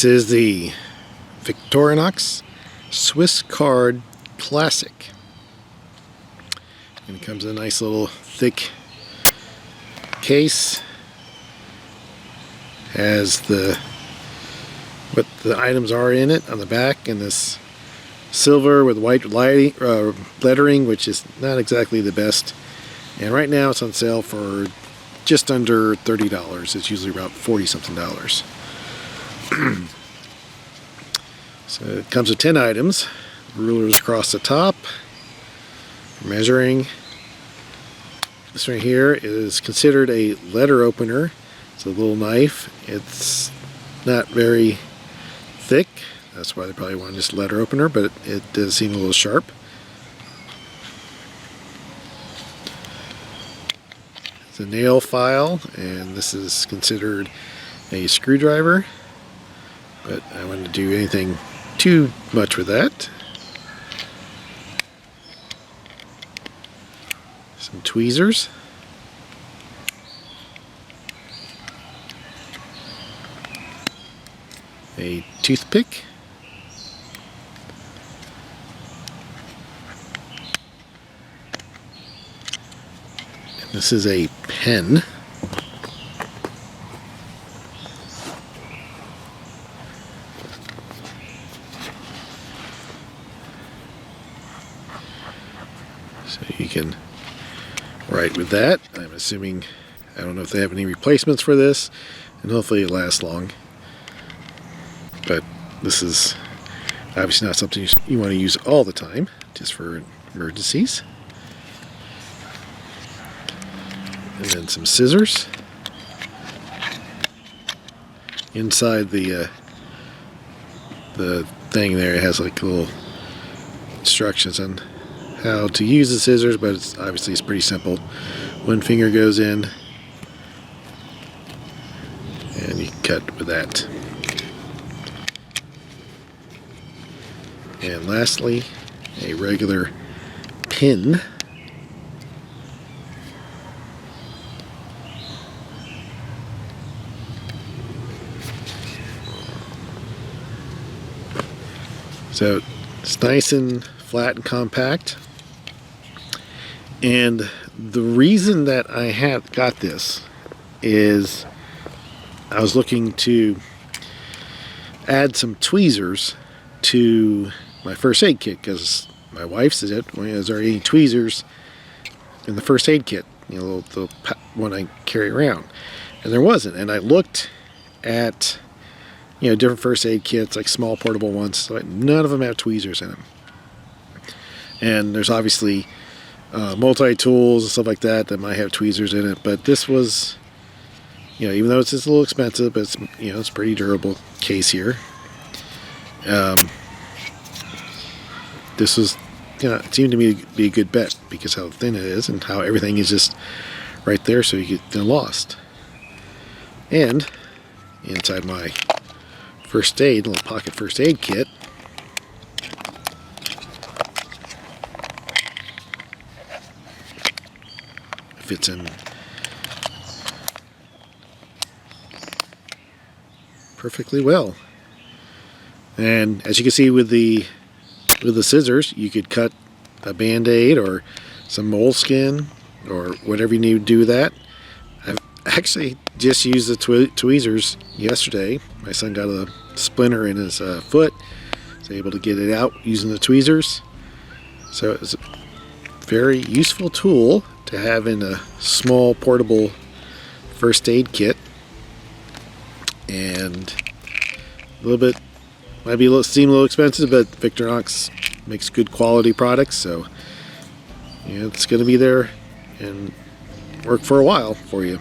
This is the Victorinox SwissCard Classic. And it comes in a nice little thick case. Has what the items are in it on the back, and this silver with white lettering, which is not exactly the best. And right now it's on sale for just under $30. It's usually about $40 something. So it comes with 10 items. Rulers across the top for measuring. This right here is considered a letter opener. It's a little knife. It's not very thick. That's why they probably want just letter opener, but it does seem a little sharp. It's a nail file, and this is considered a screwdriver, but I wouldn't do anything too much with that. Some tweezers. A toothpick. And this is a pen. So you can write with that. I'm assuming, I don't know if they have any replacements for this, and hopefully it lasts long. But this is obviously not something you want to use all the time, just for emergencies. And then some scissors. Inside the thing there, it has like little instructions on how to use the scissors, but it's pretty simple. One finger goes in, and you can cut with that. And lastly, a regular pin. So it's nice and flat and compact. And the reason that I got this is I was looking to add some tweezers to my first aid kit, because my wife said, is there any tweezers in the first aid kit, the one I carry around? And there wasn't. And I looked at different first aid kits, like small portable ones, so none of them have tweezers in them. And there's obviously multi-tools and stuff like that might have tweezers in it, but this was, even though it's just a little expensive, but it's a pretty durable case here. This was, it seemed to me to be a good bet because how thin it is and how everything is just right there, so you get lost. And inside my first aid, little pocket first aid kit, fits in perfectly well. And as you can see with the scissors, you could cut a band-aid or some moleskin or whatever you need to do with that. I've actually just used the tweezers yesterday. My son got a splinter in his foot. I was able to get it out using the tweezers. So it was a very useful tool to have in a small portable first aid kit. And a little bit, seem a little expensive, but Victorinox makes good quality products, so it's going to be there and work for a while for you.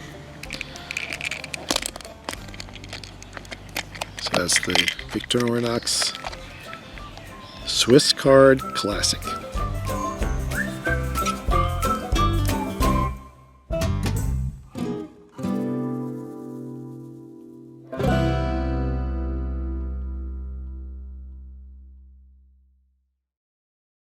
So that's the Victorinox SwissCard Classic.